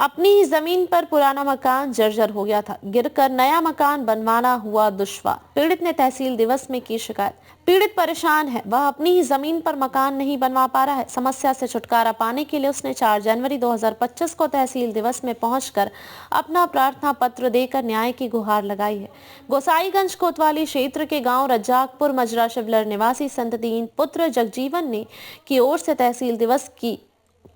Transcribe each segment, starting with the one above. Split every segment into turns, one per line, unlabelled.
अपनी ही जमीन पर पुराना मकान जर्जर हो गया था। गिरकर नया मकान बनवाना हुआ दुश्वार। पीड़ित ने तहसील दिवस में की शिकायत। पीड़ित परेशान है, वह अपनी ही जमीन पर मकान नहीं बनवा पा रहा है। समस्या से छुटकारा पाने के लिए उसने 4 जनवरी 2025 को तहसील दिवस में पहुंचकर अपना प्रार्थना पत्र देकर न्याय की गुहार लगाई है। गोसाईगंज कोतवाली क्षेत्र के गांव रज्जाकपुर मजरा शिवलर निवासी संत दीन पुत्र जगजीवन ने की ओर से तहसील दिवस की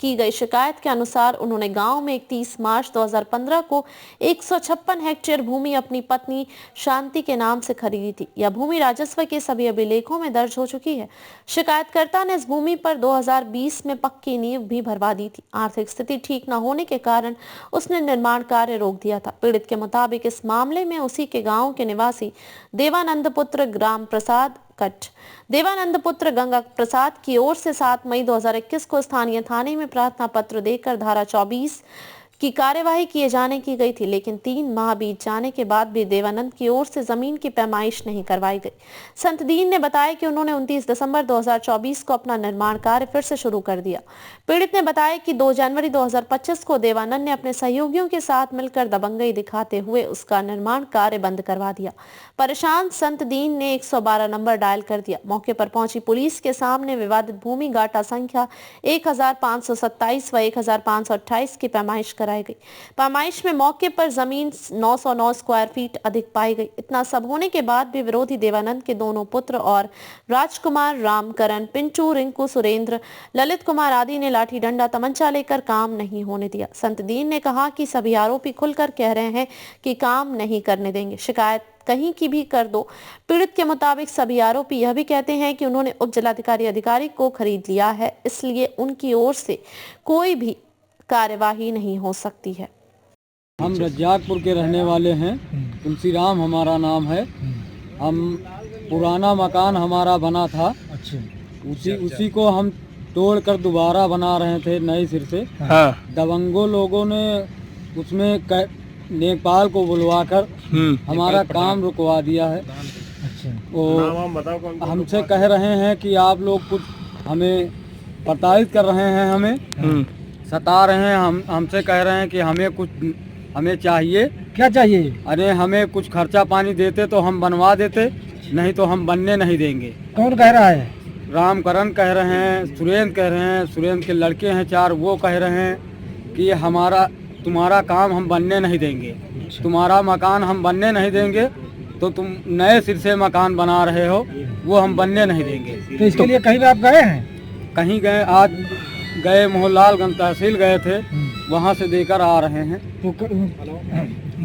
गई शिकायत के अनुसार उन्होंने गांव में 31 मार्च 2015 को 156 हेक्टेयर भूमि अपनी पत्नी शांति के नाम से खरीदी थी। यह भूमि राजस्व के सभी अभिलेखों में दर्ज हो चुकी है। शिकायतकर्ता ने इस भूमि पर 2020 में पक्की नींव भी भरवा दी थी। आर्थिक स्थिति ठीक न होने के कारण उसने निर्माण कार्य रोक दिया था। पीड़ित के मुताबिक इस मामले में उसी के गाँव के निवासी देवानंद पुत्र ग्राम प्रसाद देवानंद पुत्र गंगा प्रसाद की ओर से 7 मई 2021 को स्थानीय थाने में प्रार्थना पत्र देकर धारा 24 की कार्यवाही किए जाने की गई थी, लेकिन 3 माह बीत जाने के बाद भी देवानंद की ओर से जमीन की पैमाइश नहीं करवाई गई। संत दीन ने बताया कि उन्होंने 29 दिसंबर 2024 को अपना निर्माण कार्य फिर से शुरू कर दिया। पीड़ित ने बताया कि 2 जनवरी 2025 को देवानंद ने अपने सहयोगियों के साथ मिलकर दबंगई दिखाते हुए उसका निर्माण कार्य बंद करवा दिया। परेशान संत दीन ने 112 नंबर डायल कर दिया। मौके पर पहुंची पुलिस के सामने विवादित भूमि गाटा संख्या 1527 व 1528 की पैमाइश कराई गई। पैमाइश में मौके पर जमीन 909 स्क्वायर फीट अधिक पाई गई। इतना सब होने के बाद भी विरोधी देवानंद के दोनों पुत्र और राजकुमार, रामकरण, पिंटू, रिंकू, सुरेंद्र, ललित कुमार आदि ने लाठी डंडा तमंचा लेकर काम नहीं होने दिया। संत दीन ने कहा कि सभी आरोपी खुलकर कह रहे हैं कि काम नहीं करने देंगे, शिकायत कहीं की भी कर दो। पीड़ित के मुताबिक सभी आरोपी यह भी कहते हैं कि उन्होंने उप जिलाधिकारी को खरीद लिया है, इसलिए उनकी ओर से कोई भी कार्यवाही नहीं हो सकती है।
हम रज्जाकपुर के रहने वाले हैं। तुलसी राम हमारा नाम है। हम पुराना मकान हमारा बना था, उसी को हम तोड़कर दोबारा बना रहे थे नए सिर से। दबंगों लोगों ने उसमें नेपाल को बुलवाकर हमारा काम रुकवा दिया है। और हमसे कह रहे हैं कि आप लोग कुछ हमें प्रताड़ित कर रहे हैं, हमें सता रहे हैं। हमसे कह रहे हैं कि हमें चाहिए।
क्या चाहिए?
अरे हमें कुछ खर्चा पानी देते तो हम बनवा देते, नहीं तो हम बनने नहीं देंगे।
कौन कह रहा है?
रामकरण कह रहे हैं, सुरेंद्र कह रहे हैं, सुरेंद्र के लड़के हैं 4, वो कह रहे हैं कि तुम्हारा काम हम बनने नहीं देंगे, तुम्हारा मकान हम बनने नहीं देंगे, तो तुम नए सिर से मकान बना रहे हो, वो हम बनने नहीं देंगे।
तो इसके लिए कहीं आप गए हैं?
कहीं गए, आज गए मोहनलालगंज तहसील गए थे, वहाँ से देकर आ रहे हैं।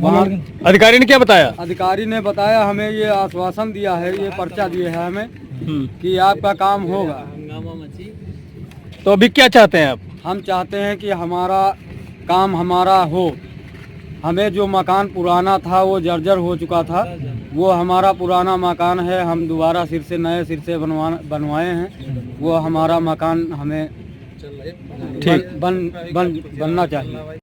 वहाँ
अधिकारी ने क्या बताया?
अधिकारी ने बताया, हमें ये आश्वासन दिया है, ये पर्चा दिए है हमें कि आपका काम होगा।
तो अभी क्या चाहते हैं आप?
हम चाहते हैं कि हमारा काम हमारा हो। हमें जो मकान पुराना था वो जर्जर हो चुका था, वो हमारा पुराना मकान है। हम दोबारा नए सिर से बनवाए हैं। वो हमारा मकान हमें बनना चाहिए।